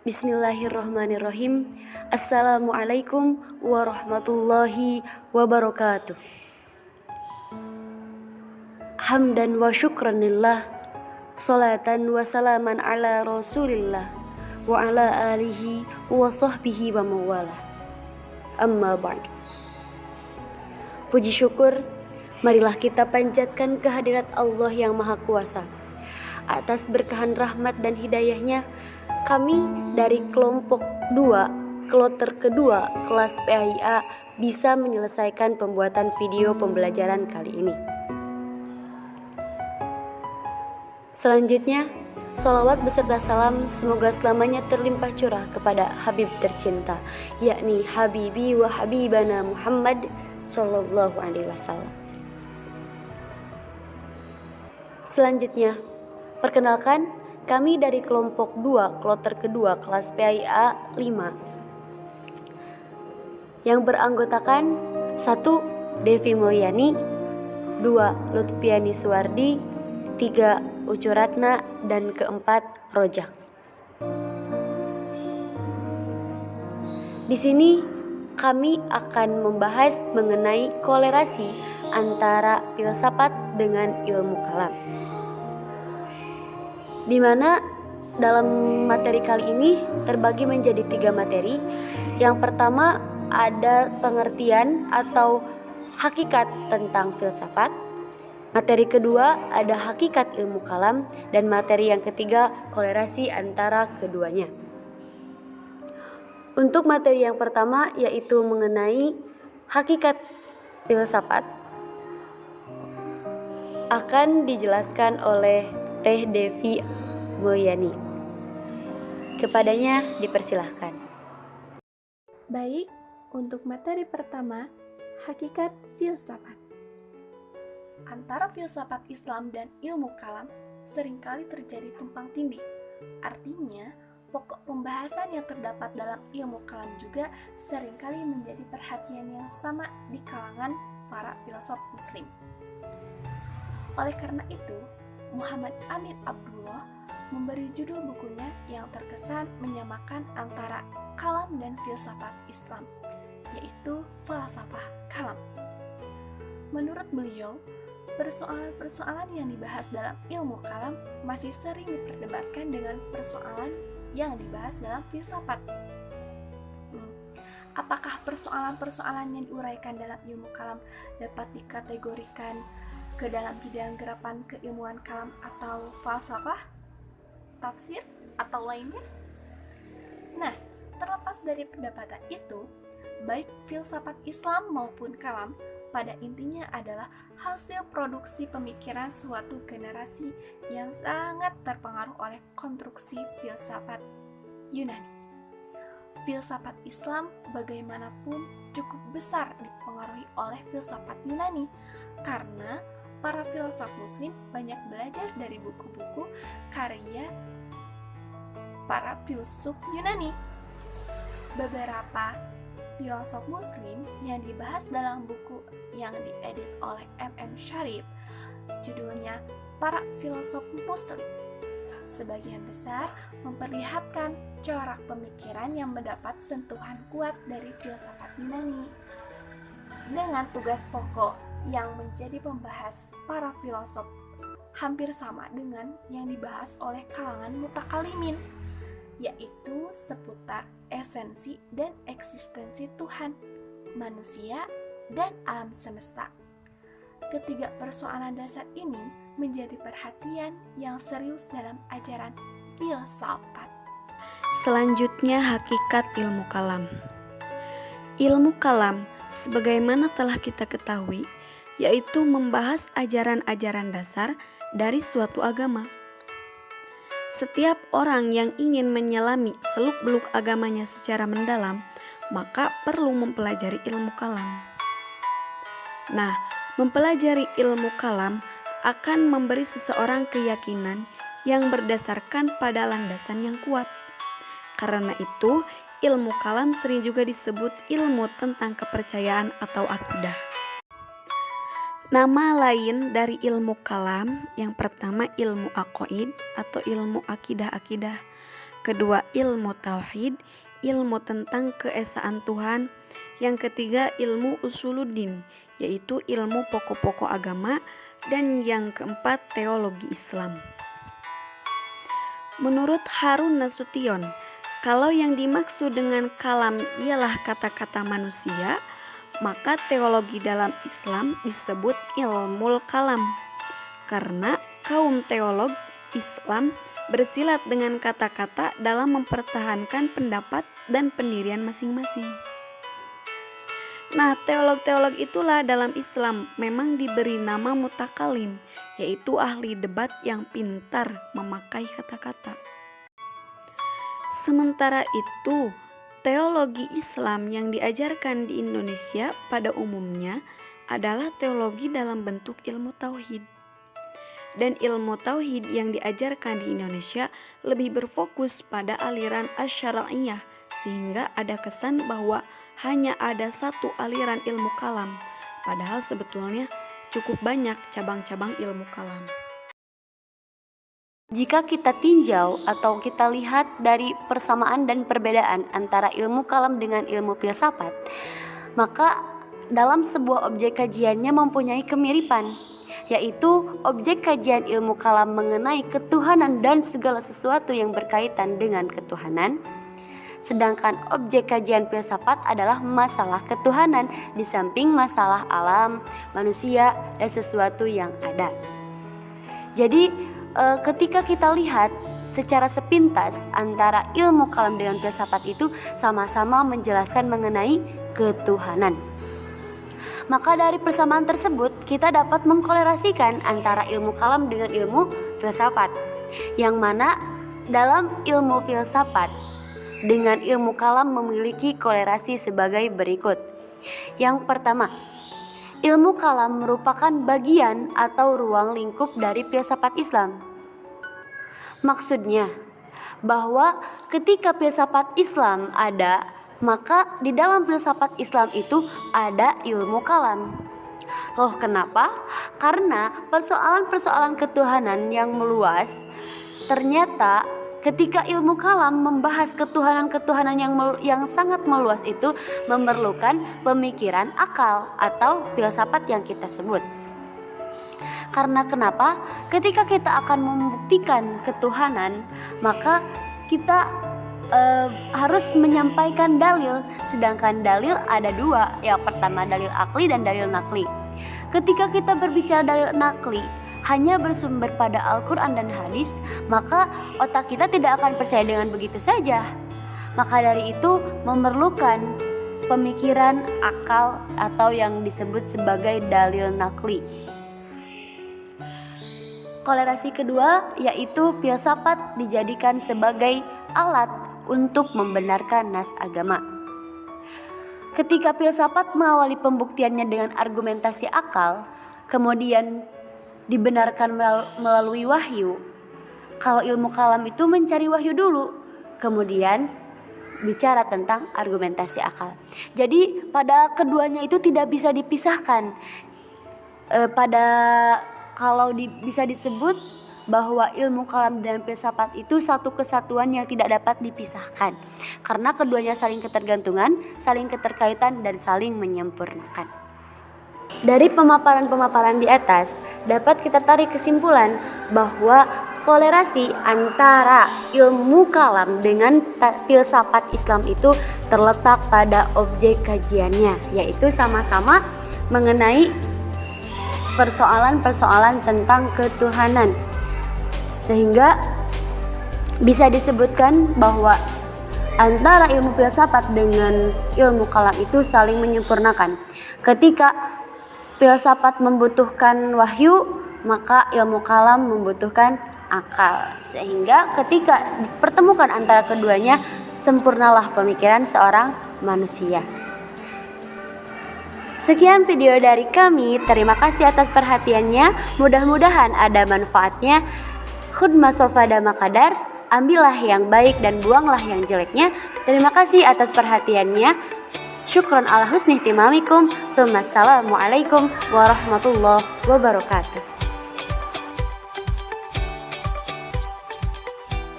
Bismillahirrahmanirrahim. Assalamualaikum warahmatullahi wabarakatuh. Hamdan wa syukranillah, salatan wa salaman ala rasulillah, wa ala alihi wa sahbihi wa mawalah. Amma ba'd. Puji syukur, marilah kita panjatkan kehadirat Allah yang Maha Kuasa. Atas berkahan rahmat dan hidayahnya, kami dari kelompok 2, kloter kedua kelas PAIA bisa menyelesaikan pembuatan video pembelajaran kali ini. Selanjutnya, sholawat beserta salam semoga selamanya terlimpah curah kepada Habib tercinta, yakni Habibi wa Habibana Muhammad Sallallahu Alaihi Wasallam. Selanjutnya, perkenalkan, kami dari kelompok 2, kloter kedua kelas PAIA 5 yang beranggotakan 1. Devi Mulyani, 2. Lutfiani Suwardi, 3. Ucu Ratna, dan keempat Rojak. Di sini kami akan membahas mengenai kolerasi antara filsafat dengan ilmu kalam, di mana dalam materi kali ini terbagi menjadi 3 materi. Yang pertama ada pengertian atau hakikat tentang filsafat. Materi kedua ada hakikat ilmu kalam, dan materi yang ketiga kolerasi antara keduanya. Untuk materi yang pertama yaitu mengenai hakikat filsafat akan dijelaskan oleh Teh Devi Mulyani. Kepadanya dipersilahkan. Baik, untuk materi pertama, hakikat filsafat. Antara filsafat Islam dan ilmu kalam seringkali terjadi tumpang tindih. Artinya, pokok pembahasan yang terdapat dalam ilmu kalam juga seringkali menjadi perhatian yang sama di kalangan para filsuf muslim. Oleh karena itu, Muhammad Amin Abdullah memberi judul bukunya yang terkesan menyamakan antara kalam dan filsafat Islam, yaitu Falsafah Kalam. Menurut beliau, persoalan-persoalan yang dibahas dalam ilmu kalam masih sering diperdebatkan dengan persoalan yang dibahas dalam filsafat. Apakah persoalan-persoalan yang diuraikan dalam ilmu kalam dapat dikategorikan ke dalam bidang gerapan keilmuan kalam atau falsafah, tafsir, atau lainnya? Nah, terlepas dari perdebatan itu, baik filsafat Islam maupun kalam pada intinya adalah hasil produksi pemikiran suatu generasi yang sangat terpengaruh oleh konstruksi filsafat Yunani. Filsafat Islam bagaimanapun cukup besar dipengaruhi oleh filsafat Yunani karena para filsuf muslim banyak belajar dari buku-buku karya para filsuf Yunani. Beberapa filsuf muslim yang dibahas dalam buku yang diedit oleh M.M. Sharif, judulnya Para Filsuf Muslim, sebagian besar memperlihatkan corak pemikiran yang mendapat sentuhan kuat dari filsafat Yunani, dengan tugas pokok yang menjadi pembahas para filosof hampir sama dengan yang dibahas oleh kalangan mutakalimin, yaitu seputar esensi dan eksistensi Tuhan, manusia, dan alam semesta. Ketiga persoalan dasar ini menjadi perhatian yang serius dalam ajaran filsafat. Selanjutnya, hakikat ilmu kalam. Ilmu kalam, sebagaimana telah kita ketahui, yaitu membahas ajaran-ajaran dasar dari suatu agama. Setiap orang yang ingin menyelami seluk-beluk agamanya secara mendalam, maka perlu mempelajari ilmu kalam. Nah, mempelajari ilmu kalam akan memberi seseorang keyakinan yang berdasarkan pada landasan yang kuat. Karena itu, ilmu kalam sering juga disebut ilmu tentang kepercayaan atau akidah. Nama lain dari ilmu kalam yang pertama ilmu aqaid atau ilmu akidah-akidah. kedua ilmu tauhid, ilmu tentang keesaan Tuhan, yang ketiga ilmu usuluddin, yaitu ilmu pokok-pokok agama, dan yang keempat teologi Islam. Menurut Harun Nasution, kalau yang dimaksud dengan kalam ialah kata-kata manusia, maka teologi dalam Islam disebut ilmul kalam. Karena kaum teolog Islam bersilat dengan kata-kata dalam mempertahankan pendapat dan pendirian masing-masing. Nah, teolog-teolog itulah dalam Islam memang diberi nama mutakalim, yaitu ahli debat yang pintar memakai kata-kata. Sementara itu, teologi Islam yang diajarkan di Indonesia pada umumnya adalah teologi dalam bentuk ilmu tauhid. Dan ilmu tauhid yang diajarkan di Indonesia lebih berfokus pada aliran asy-syar'iyyah, sehingga ada kesan bahwa hanya ada satu aliran ilmu kalam, padahal sebetulnya cukup banyak cabang-cabang ilmu kalam. Jika kita tinjau atau kita lihat dari persamaan dan perbedaan antara ilmu kalam dengan ilmu filsafat, maka dalam sebuah objek kajiannya mempunyai kemiripan, yaitu objek kajian ilmu kalam mengenai ketuhanan dan segala sesuatu yang berkaitan dengan ketuhanan. Sedangkan objek kajian filsafat adalah masalah ketuhanan di samping masalah alam, manusia, dan sesuatu yang ada. Jadi ketika kita lihat secara sepintas antara ilmu kalam dengan filsafat itu sama-sama menjelaskan mengenai ketuhanan. Maka dari persamaan tersebut kita dapat mengkolerasikan antara ilmu kalam dengan ilmu filsafat, yang mana dalam ilmu filsafat dengan ilmu kalam memiliki kolerasi sebagai berikut. Yang pertama, ilmu kalam merupakan bagian atau ruang lingkup dari filsafat Islam. Maksudnya bahwa ketika filsafat Islam ada, maka di dalam filsafat Islam itu ada ilmu kalam. Loh, kenapa? Karena persoalan-persoalan ketuhanan yang meluas, ternyata ketika ilmu kalam membahas ketuhanan-ketuhanan yang sangat meluas itu memerlukan pemikiran akal atau filsafat yang kita sebut. Karena kenapa? Ketika kita akan membuktikan ketuhanan, maka kita harus menyampaikan dalil. Sedangkan dalil ada dua, yang pertama dalil akli dan dalil nakli. Ketika kita berbicara dalil nakli hanya bersumber pada Al-Quran dan hadis, maka otak kita tidak akan percaya dengan begitu saja. Maka dari itu memerlukan pemikiran akal atau yang disebut sebagai dalil nakli. Kolerasi kedua yaitu filsafat dijadikan sebagai alat untuk membenarkan nas agama. Ketika filsafat mengawali pembuktiannya dengan argumentasi akal, kemudian dibenarkan melalui wahyu. Kalau ilmu kalam itu mencari wahyu dulu, kemudian bicara tentang argumentasi akal. Jadi pada keduanya itu tidak bisa dipisahkan. Bisa disebut bahwa ilmu kalam dan filsafat itu satu kesatuan yang tidak dapat dipisahkan, karena keduanya saling ketergantungan, saling keterkaitan, dan saling menyempurnakan. Dari pemaparan-pemaparan di atas dapat kita tarik kesimpulan bahwa kolerasi antara ilmu kalam dengan filsafat Islam itu terletak pada objek kajiannya, yaitu sama-sama mengenai persoalan-persoalan tentang ketuhanan. Sehingga bisa disebutkan bahwa antara ilmu filsafat dengan ilmu kalam itu saling menyempurnakan. Ketika filsafat membutuhkan wahyu, maka ilmu kalam membutuhkan akal. Sehingga ketika dipertemukan antara keduanya, sempurnalah pemikiran seorang manusia. Sekian video dari kami, terima kasih atas perhatiannya. Mudah-mudahan ada manfaatnya. Khudma sofada makadar, ambillah yang baik dan buanglah yang jeleknya. Terima kasih atas perhatiannya. Syukron ala husni ihtimamikum. Assalamualaikum warahmatullahi wabarakatuh.